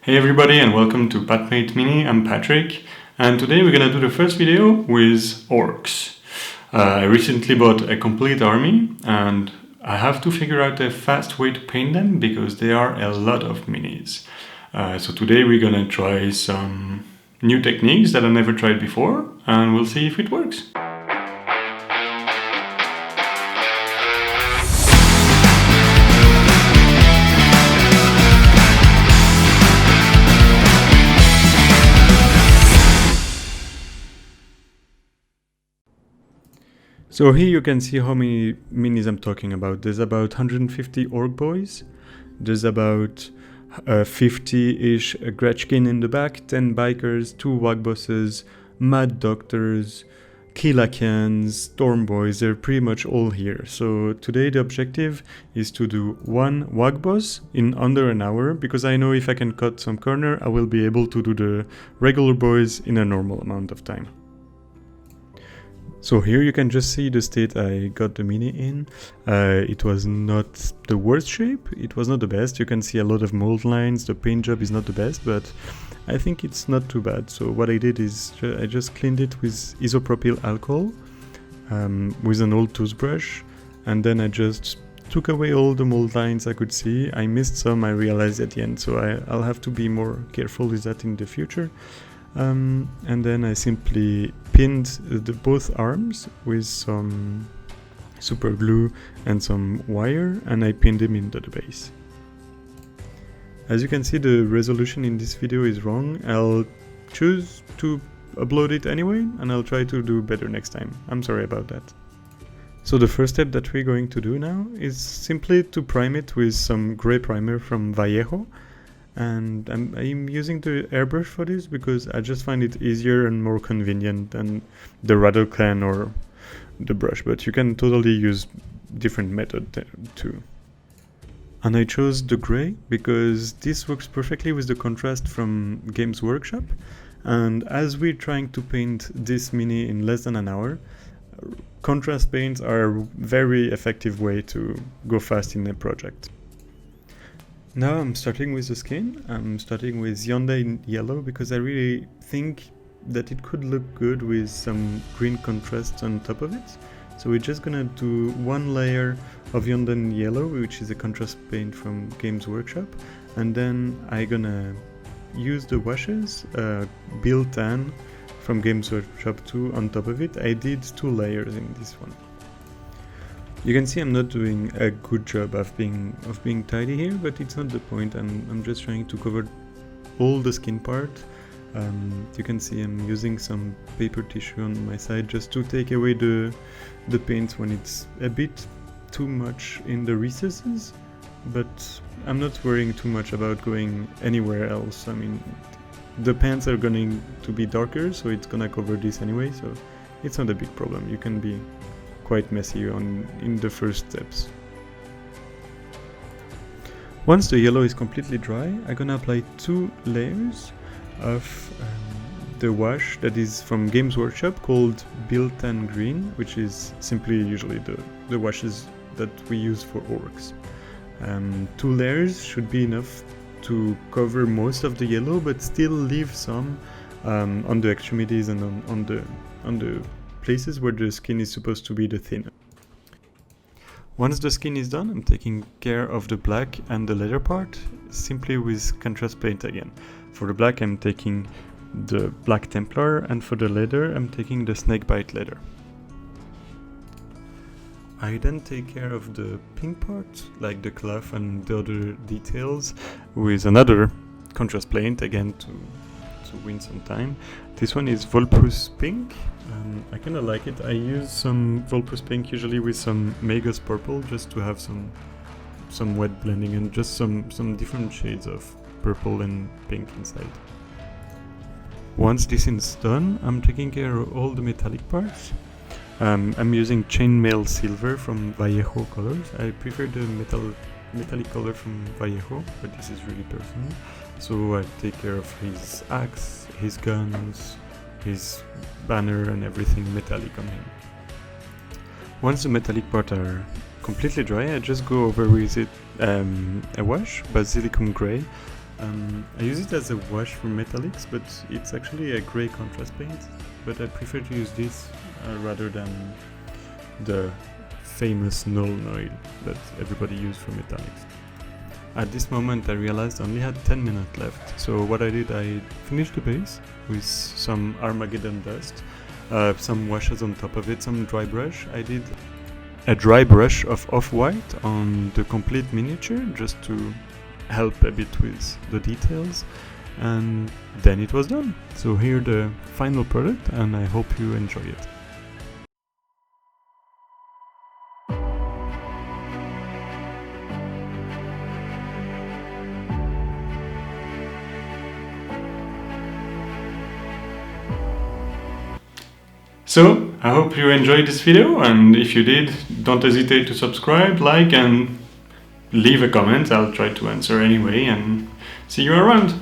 Hey everybody and welcome to Patmate Mini, I'm Patrick, and today we're gonna do the first video with orcs. I recently bought a complete army and I have to figure out a fast way to paint them because there are a lot of minis. So today we're gonna try some new techniques that I never tried before and we'll see if it works. So here you can see how many minis I'm talking about. There's about 150 orc boys. There's about 50-ish Gretchkin in the back, 10 bikers, 2 wagbosses, mad doctors, Kilakians, storm boys. They're pretty much all here. So today the objective is to do one wagboss in under an hour, because I know if I can cut some corner, I will be able to do the regular boys in a normal amount of time. So here you can just see the state I got the mini in. It was not the worst shape, it was not the best. You can see a lot of mold lines, the paint job is not the best, but I think it's not too bad. So what I did is I just cleaned it with isopropyl alcohol with an old toothbrush, and then I just took away all the mold lines I could see. I missed some, I realized at the end, so I'll have to be more careful with that in the future. And then I simply pinned both arms with some super glue and some wire, and I pinned them into the base. As you can see, the resolution in this video is wrong. I'll choose to upload it anyway, and I'll try to do better next time. I'm sorry about that. So the first step that we're going to do now is simply to prime it with some gray primer from Vallejo. And I'm using the airbrush for this because I just find it easier and more convenient than the rattle can or the brush, but you can totally use different method too. And I chose the gray because this works perfectly with the contrast from Games Workshop, and as we're trying to paint this mini in less than an hour, contrast paints are a very effective way to go fast in a project. Now I'm starting with the skin. I'm starting with Yonda in yellow because I really think that it could look good with some green contrast on top of it. So we're just gonna do one layer of Yonda in yellow, which is a contrast paint from Games Workshop, and then I'm gonna use the washes, Build Tan from Games Workshop 2 on top of it. I did 2 layers in this one. You can see I'm not doing a good job of being tidy here, but it's not the point. I'm just trying to cover all the skin part. You can see I'm using some paper tissue on my side just to take away the paint when it's a bit too much in the recesses, but I'm not worrying too much about going anywhere else. I mean, the pants are going to be darker, so it's gonna cover this anyway, so it's not a big problem. You can be quite messy in the first steps. Once the yellow is completely dry, I'm gonna apply 2 layers of the wash that is from Games Workshop called Build Tan Green, which is simply usually the washes that we use for orcs. 2 layers should be enough to cover most of the yellow, but still leave some on the extremities and on the places where the skin is supposed to be the thinner. Once the skin is done, I'm taking care of the black and the leather part simply with contrast paint again. For the black I'm taking the Black Templar, and for the leather I'm taking the Snakebite leather. I then take care of the pink part, like the cloth and the other details, with another contrast paint again to win some time. This one is Volpus Pink. I kinda like it. I use some Volpus Pink usually with some Magus Purple just to have some wet blending and just some different shades of purple and pink inside. Once this is done, I'm taking care of all the metallic parts. I'm using Chainmail Silver from Vallejo colors. I prefer the metallic color from Vallejo, but this is really personal. So I take care of his axe, his guns, his banner and everything metallic on him. Once the metallic parts are completely dry, I just go over with it a wash, Basilicum Grey, I use it as a wash for metallics, but it's actually a grey contrast paint, but I prefer to use this rather than the famous Nuln oil that everybody uses for metallics. At this moment I realized I only had 10 minutes left, so what I did, I finished the base with some Armageddon dust, some washes on top of it, some dry brush. I did a dry brush of off-white on the complete miniature just to help a bit with the details, and then it was done. So here the final product, and I hope you enjoy it. So, I hope you enjoyed this video, and if you did, don't hesitate to subscribe, like, and leave a comment. I'll try to answer anyway, and see you around!